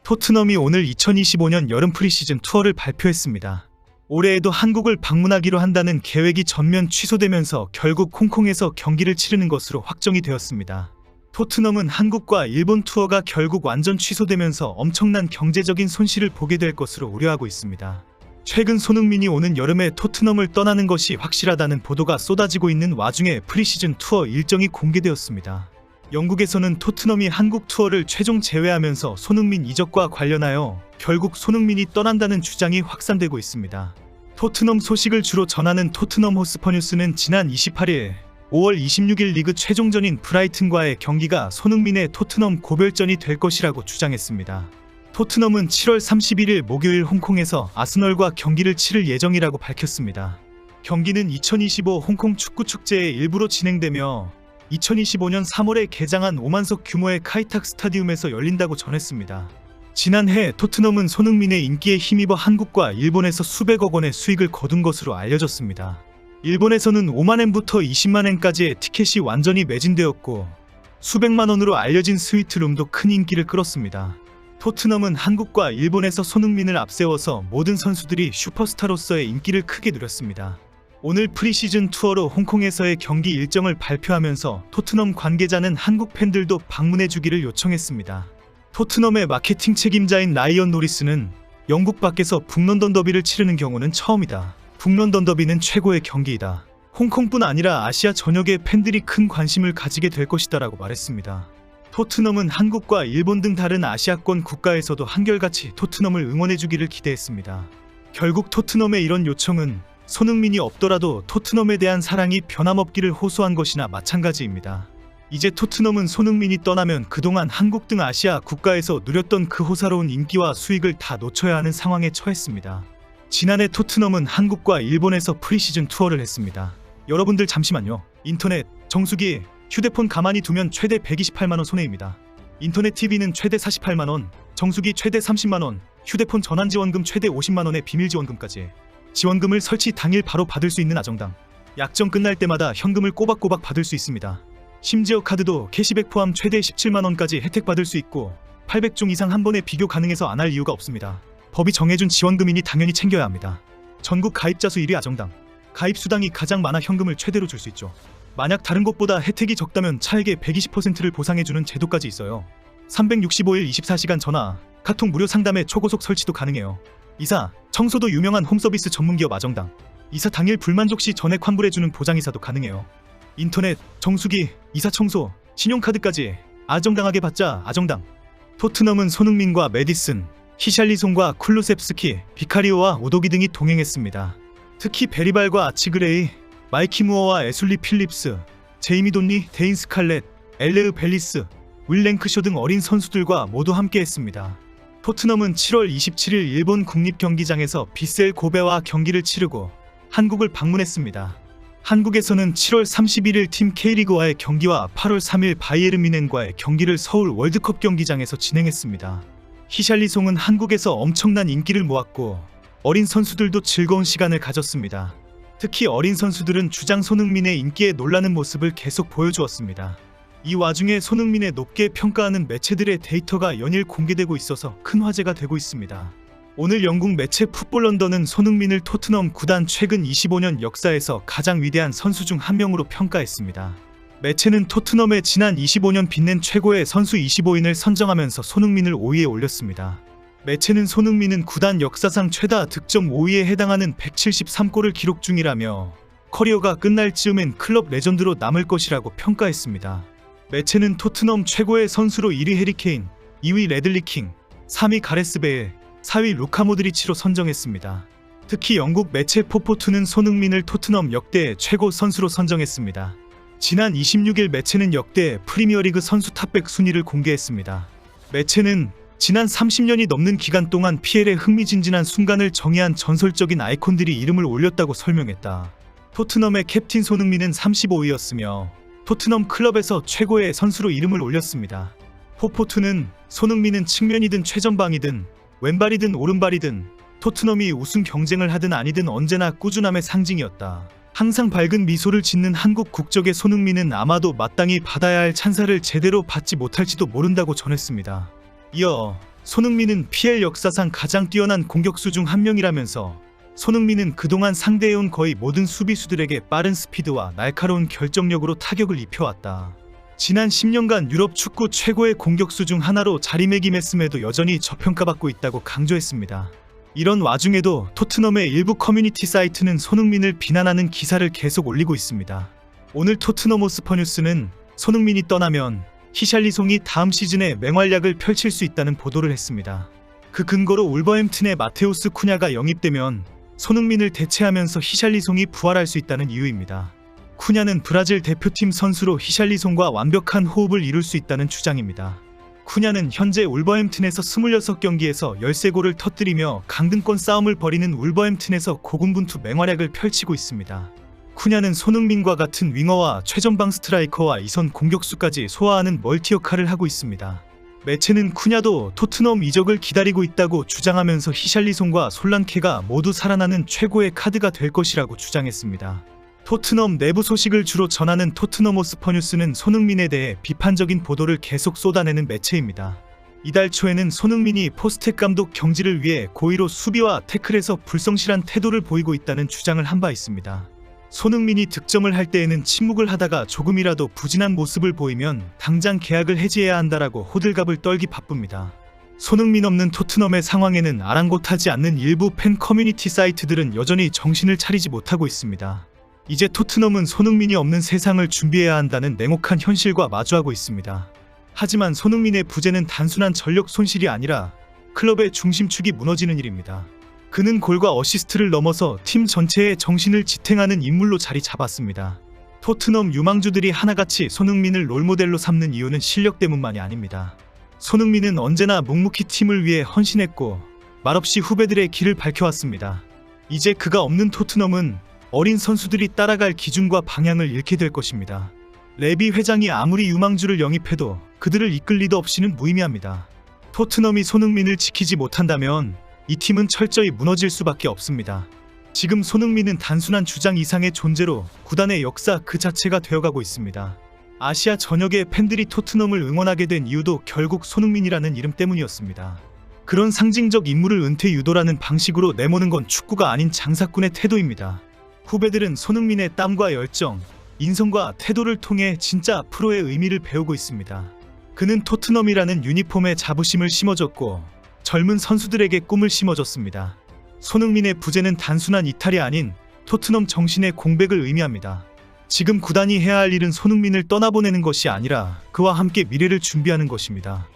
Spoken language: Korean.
토트넘이 오늘 2025년 여름 프리시즌 투어를 발표했습니다. 올해에도 한국을 방문하기로 한다는 계획이 전면 취소되면서 결국 홍콩에서 경기를 치르는 것으로 확정이 되었습니다. 토트넘은 한국과 일본 투어가 결국 완전 취소되면서 엄청난 경제적인 손실을 보게 될 것으로 우려하고 있습니다. 최근 손흥민이 오는 여름에 토트넘을 떠나는 것이 확실하다는 보도가 쏟아지고 있는 와중에 프리시즌 투어 일정이 공개되었습니다. 영국에서는 토트넘이 한국 투어를 최종 제외하면서 손흥민 이적과 관련하여 결국 손흥민이 떠난다는 주장이 확산되고 있습니다. 토트넘 소식을 주로 전하는 토트넘 호스퍼 뉴스는 지난 28일 5월 26일 리그 최종전인 브라이튼과의 경기가 손흥민의 토트넘 고별전이 될 것이라고 주장했습니다. 토트넘은 7월 31일 목요일 홍콩에서 아스널과 경기를 치를 예정이라고 밝혔습니다. 경기는 2025 홍콩 축구축제의 일부로 진행되며 2025년 3월에 개장한 5만석 규모의 카이탁 스타디움에서 열린다고 전했습니다. 지난해 토트넘은 손흥민의 인기에 힘입어 한국과 일본에서 수백억 원의 수익을 거둔 것으로 알려졌습니다. 일본에서는 5만엔부터 20만엔까지의 티켓이 완전히 매진되었고 수백만 원으로 알려진 스위트룸도 큰 인기를 끌었습니다. 토트넘은 한국과 일본에서 손흥민을 앞세워서 모든 선수들이 슈퍼스타로서의 인기를 크게 누렸습니다. 오늘 프리시즌 투어로 홍콩에서의 경기 일정을 발표하면서 토트넘 관계자는 한국 팬들도 방문해주기를 요청했습니다. 토트넘의 마케팅 책임자인 라이언 노리스는 영국 밖에서 북런던 더비를 치르는 경우는 처음이다. 북런던 더비는 최고의 경기이다. 홍콩뿐 아니라 아시아 전역의 팬들이 큰 관심을 가지게 될 것이다 라고 말했습니다. 토트넘은 한국과 일본 등 다른 아시아권 국가에서도 한결같이 토트넘을 응원해주기를 기대했습니다. 결국 토트넘의 이런 요청은 손흥민이 없더라도 토트넘에 대한 사랑이 변함없기를 호소한 것이나 마찬가지입니다. 이제 토트넘은 손흥민이 떠나면 그동안 한국 등 아시아 국가에서 누렸던 그 호사로운 인기와 수익을 다 놓쳐야 하는 상황에 처했습니다. 지난해 토트넘은 한국과 일본에서 프리시즌 투어를 했습니다. 여러분들 잠시만요. 인터넷, 정수기, 휴대폰 가만히 두면 최대 128만원 손해입니다. 인터넷 TV는 최대 48만원, 정수기 최대 30만원, 휴대폰 전환지원금 최대 50만원의 비밀지원금까지. 지원금을 설치 당일 바로 받을 수 있는 아정당. 약정 끝날 때마다 현금을 꼬박꼬박 받을 수 있습니다. 심지어 카드도 캐시백 포함 최대 17만원까지 혜택 받을 수 있고 800종 이상 한 번에 비교 가능해서 안 할 이유가 없습니다. 법이 정해준 지원금이니 당연히 챙겨야 합니다. 전국 가입자 수 1위 아정당. 가입 수당이 가장 많아 현금을 최대로 줄 수 있죠. 만약 다른 곳보다 혜택이 적다면 차액의 120%를 보상해주는 제도까지 있어요. 365일 24시간 전화, 카톡 무료 상담에 초고속 설치도 가능해요. 이사, 청소도 유명한 홈서비스 전문기업 아정당. 이사 당일 불만족 시 전액 환불해주는 보장이사도 가능해요. 인터넷, 정수기, 이사 청소, 신용카드까지 아정당하게 받자 아정당. 토트넘은 손흥민과 메디슨, 히샬리송과 쿨루셉스키, 비카리오와 우도기 등이 동행했습니다. 특히 베리발과 아치그레이, 마이키 무어와 애슐리 필립스, 제이미 돈리, 데인 스칼렛, 엘레으 벨리스, 윌 랭크쇼 등 어린 선수들과 모두 함께했습니다. 토트넘은 7월 27일 일본 국립경기장에서 빗셀 고베와 경기를 치르고 한국을 방문했습니다. 한국에서는 7월 31일 팀 K리그와의 경기와 8월 3일 바이에른 뮌헨과의 경기를 서울 월드컵 경기장에서 진행했습니다. 히샬리송은 한국에서 엄청난 인기를 모았고 어린 선수들도 즐거운 시간을 가졌습니다. 특히 어린 선수들은 주장 손흥민의 인기에 놀라는 모습을 계속 보여주었습니다. 이 와중에 손흥민의 높게 평가하는 매체들의 데이터가 연일 공개되고 있어서 큰 화제가 되고 있습니다. 오늘 영국 매체 풋볼 런던은 손흥민을 토트넘 구단 최근 25년 역사에서 가장 위대한 선수 중 한 명으로 평가했습니다. 매체는 토트넘의 지난 25년 빛낸 최고의 선수 25인을 선정하면서 손흥민을 5위에 올렸습니다. 매체는 손흥민은 구단 역사상 최다 득점 5위에 해당하는 173골을 기록 중이라며 커리어가 끝날 즈음엔 클럽 레전드로 남을 것이라고 평가했습니다. 매체는 토트넘 최고의 선수로 1위 해리케인, 2위 레들리 킹, 3위 가레스 베일, 4위 루카 모드리치로 선정했습니다. 특히 영국 매체 포포투는 손흥민을 토트넘 역대 최고 선수로 선정했습니다. 지난 26일 매체는 역대 프리미어리그 선수 탑100 순위를 공개했습니다. 매체는 지난 30년이 넘는 기간 동안 PL의 흥미진진한 순간을 정의한 전설적인 아이콘들이 이름을 올렸다고 설명했다. 토트넘의 캡틴 손흥민은 35위였으며 토트넘 클럽에서 최고의 선수로 이름을 올렸습니다. 포포투는 손흥민은 측면이든 최전방이든 왼발이든 오른발이든 토트넘이 우승 경쟁을 하든 아니든 언제나 꾸준함의 상징이었다. 항상 밝은 미소를 짓는 한국 국적의 손흥민은 아마도 마땅히 받아야 할 찬사를 제대로 받지 못할지도 모른다고 전했습니다. 이어 손흥민은 PL 역사상 가장 뛰어난 공격수 중 한 명이라면서 손흥민은 그동안 상대해온 거의 모든 수비수들에게 빠른 스피드와 날카로운 결정력으로 타격을 입혀왔다. 지난 10년간 유럽 축구 최고의 공격수 중 하나로 자리매김했음에도 여전히 저평가받고 있다고 강조했습니다. 이런 와중에도 토트넘의 일부 커뮤니티 사이트는 손흥민을 비난하는 기사를 계속 올리고 있습니다. 오늘 토트넘 호스퍼 뉴스는 손흥민이 떠나면 히샬리송이 다음 시즌에 맹활약을 펼칠 수 있다는 보도를 했습니다. 그 근거로 울버햄튼의 마테우스 쿠냐가 영입되면 손흥민을 대체하면서 히샬리송이 부활할 수 있다는 이유입니다. 쿠냐는 브라질 대표팀 선수로 히샬리송과 완벽한 호흡을 이룰 수 있다는 주장입니다. 쿠냐는 현재 울버햄튼에서 26경기에서 13골을 터뜨리며 강등권 싸움을 벌이는 울버햄튼에서 고군분투 맹활약을 펼치고 있습니다. 쿠냐는 손흥민과 같은 윙어와 최전방 스트라이커와 이선 공격수까지 소화하는 멀티 역할을 하고 있습니다. 매체는 쿠냐도 토트넘 이적을 기다리고 있다고 주장하면서 히샬리송과 솔란케가 모두 살아나는 최고의 카드가 될 것이라고 주장했습니다. 토트넘 내부 소식을 주로 전하는 토트넘 호스퍼 뉴스는 손흥민에 대해 비판적인 보도를 계속 쏟아내는 매체입니다. 이달 초에는 손흥민이 포스텍 감독 경질을 위해 고의로 수비와 태클에서 불성실한 태도를 보이고 있다는 주장을 한 바 있습니다. 손흥민이 득점을 할 때에는 침묵을 하다가 조금이라도 부진한 모습을 보이면 당장 계약을 해지해야 한다라고 호들갑을 떨기 바쁩니다. 손흥민 없는 토트넘의 상황에는 아랑곳하지 않는 일부 팬 커뮤니티 사이트들은 여전히 정신을 차리지 못하고 있습니다. 이제 토트넘은 손흥민이 없는 세상을 준비해야 한다는 냉혹한 현실과 마주하고 있습니다. 하지만 손흥민의 부재는 단순한 전력 손실이 아니라 클럽의 중심축이 무너지는 일입니다. 그는 골과 어시스트를 넘어서 팀 전체의 정신을 지탱하는 인물로 자리 잡았습니다. 토트넘 유망주들이 하나같이 손흥민을 롤모델로 삼는 이유는 실력 때문만이 아닙니다. 손흥민은 언제나 묵묵히 팀을 위해 헌신했고 말없이 후배들의 길을 밝혀왔습니다. 이제 그가 없는 토트넘은 어린 선수들이 따라갈 기준과 방향을 잃게 될 것입니다. 레비 회장이 아무리 유망주를 영입해도 그들을 이끌 리더 없이는 무의미합니다. 토트넘이 손흥민을 지키지 못한다면 이 팀은 철저히 무너질 수밖에 없습니다. 지금 손흥민은 단순한 주장 이상의 존재로 구단의 역사 그 자체가 되어가고 있습니다. 아시아 전역의 팬들이 토트넘을 응원하게 된 이유도 결국 손흥민이라는 이름 때문이었습니다. 그런 상징적 인물을 은퇴 유도라는 방식으로 내모는 건 축구가 아닌 장사꾼의 태도입니다. 후배들은 손흥민의 땀과 열정, 인성과 태도를 통해 진짜 프로의 의미를 배우고 있습니다. 그는 토트넘이라는 유니폼에 자부심을 심어줬고 젊은 선수들에게 꿈을 심어줬습니다. 손흥민의 부재는 단순한 이탈이 아닌 토트넘 정신의 공백을 의미합니다. 지금 구단이 해야 할 일은 손흥민을 떠나보내는 것이 아니라 그와 함께 미래를 준비하는 것입니다.